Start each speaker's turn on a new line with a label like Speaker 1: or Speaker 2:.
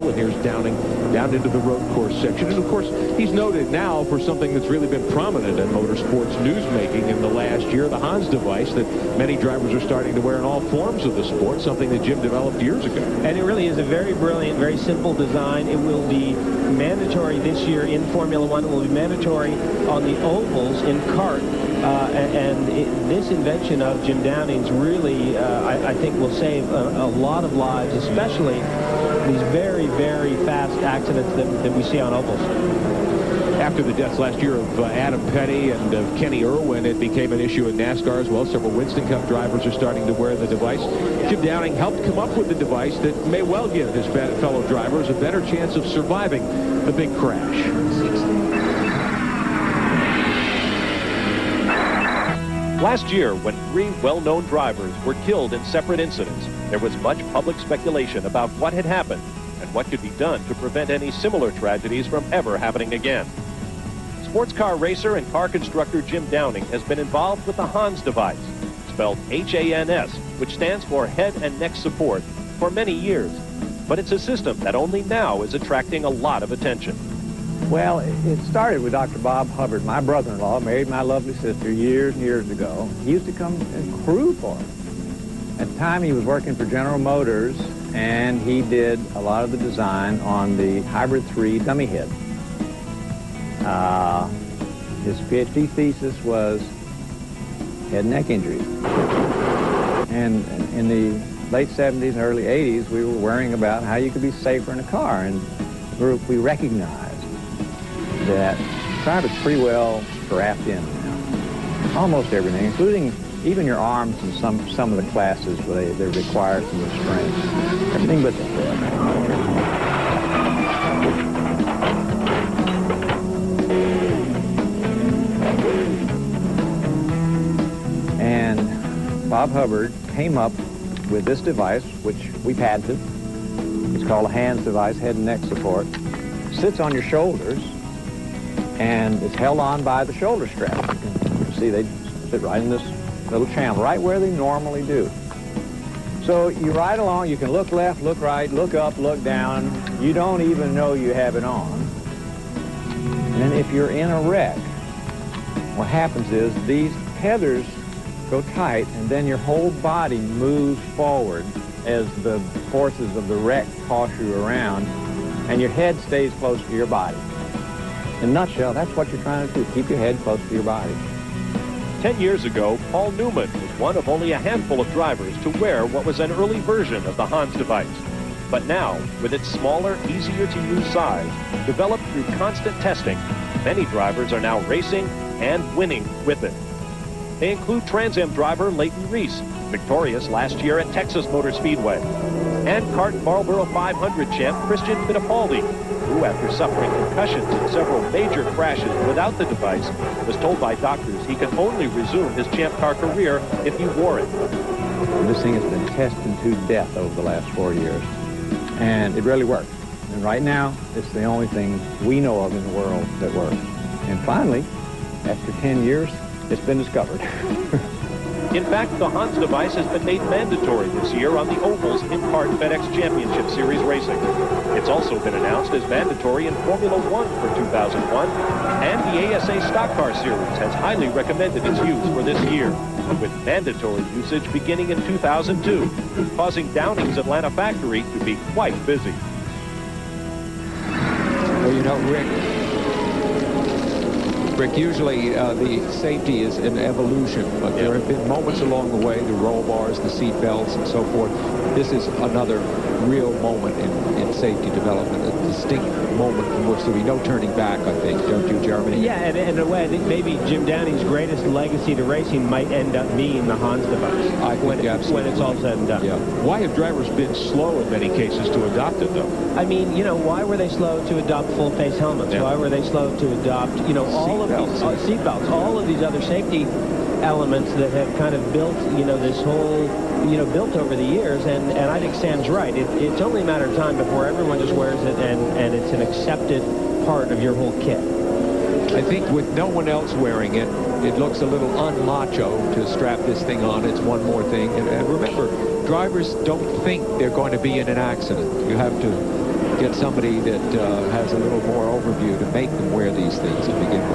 Speaker 1: And here's Downing down into the road course section. And, of course, he's noted now for something that's really been prominent in motorsports newsmaking in the last year, the HANS device that many drivers are starting to wear in all forms of the sport, something that Jim developed years ago.
Speaker 2: And it really is a very brilliant, very simple design. It will be mandatory this year in Formula One. It will be mandatory on the ovals in kart. This invention of Jim Downing's really, I think, will save a lot of lives, especially these very, very fast accidents that we see on ovals.
Speaker 1: After the deaths last year of Adam Petty and of Kenny Irwin, it became an issue in NASCAR as well. Several Winston Cup drivers are starting to wear the device. Jim Downing helped come up with the device that may well give his fellow drivers a better chance of surviving the big crash.
Speaker 3: Last year, when 3 well-known drivers were killed in separate incidents, there was much public speculation about what had happened and what could be done to prevent any similar tragedies from ever happening again. Sports car racer and car constructor Jim Downing has been involved with the HANS device, spelled HANS, which stands for Head and Neck Support, for many years. But it's a system that only now is attracting a lot of attention.
Speaker 4: Well, it started with Dr. Bob Hubbard, my brother-in-law, married my lovely sister years and years ago. He used to come and crew for him. At the time, he was working for General Motors, and he did a lot of the design on the Hybrid 3 dummy head. His PhD thesis was head and neck injuries. And in the late 70s and early 80s, we were worrying about how you could be safer in a car, and we recognized that drivers pretty well strapped in now. Almost everything, including even your arms in some of the classes where they require some restraint. Everything but the head. And Bob Hubbard came up with this device, which we patented. It's called a HANS device, head and neck support. Sits on your shoulders, and it's held on by the shoulder strap. You can see they sit right in this little channel, right where they normally do. So you ride along, you can look left, look right, look up, look down. You don't even know you have it on. And then if you're in a wreck, what happens is these tethers go tight, and then your whole body moves forward as the forces of the wreck toss you around, and your head stays close to your body. In a nutshell, that's what you're trying to do, keep your head close to your body.
Speaker 3: 10 years ago, Paul Newman was one of only a handful of drivers to wear what was an early version of the HANS device. But now, with its smaller, easier-to-use size, developed through constant testing, many drivers are now racing and winning with it. They include Trans Am driver Leighton Reese, victorious last year at Texas Motor Speedway, and kart Marlboro 500 champ Christian Fittipaldi, who, after suffering concussions in several major crashes without the device, was told by doctors he could only resume his champ car career if he wore it.
Speaker 4: This thing has been tested to death over the last 4 years, and it really works. And right now, it's the only thing we know of in the world that works. And finally, after 10 years, it's been discovered.
Speaker 3: In fact, the HANS device has been made mandatory this year on the ovals in kart FedEx Championship Series racing. It's also been announced as mandatory in Formula One for 2001, and the ASA Stock Car Series has highly recommended its use for this year, with mandatory usage beginning in 2002, causing Downing's Atlanta factory to be quite busy.
Speaker 5: Well, you know, Rick, usually the safety is an evolution, but there have been moments along the way, the roll bars, the seat belts, and so forth. This is another real moment in safety development, a distinct moment from which there'll be no turning back, I think, don't you, Jeremy?
Speaker 2: Yeah, and in a way, I think maybe Jim Downing's greatest legacy to racing might end up being the HANS device.
Speaker 5: I think
Speaker 2: when it's all said and done.
Speaker 1: Yeah. Why have drivers been slow in many cases to adopt it, though?
Speaker 2: I mean, you know, why were they slow to adopt full-face helmets?
Speaker 1: Yeah.
Speaker 2: Why were they slow to adopt, you know, all of these seat belts, all of these other safety elements that have kind of built, you know, this whole, you know, built over the years? And I think Sam's right. It's only a matter of time before everyone just wears it and it's an accepted part of your whole kit.
Speaker 5: I think with no one else wearing it, it looks a little un-macho to strap this thing on. It's one more thing. And remember, drivers don't think they're going to be in an accident. You have to get somebody that has a little more overview to make them wear these things to begin with.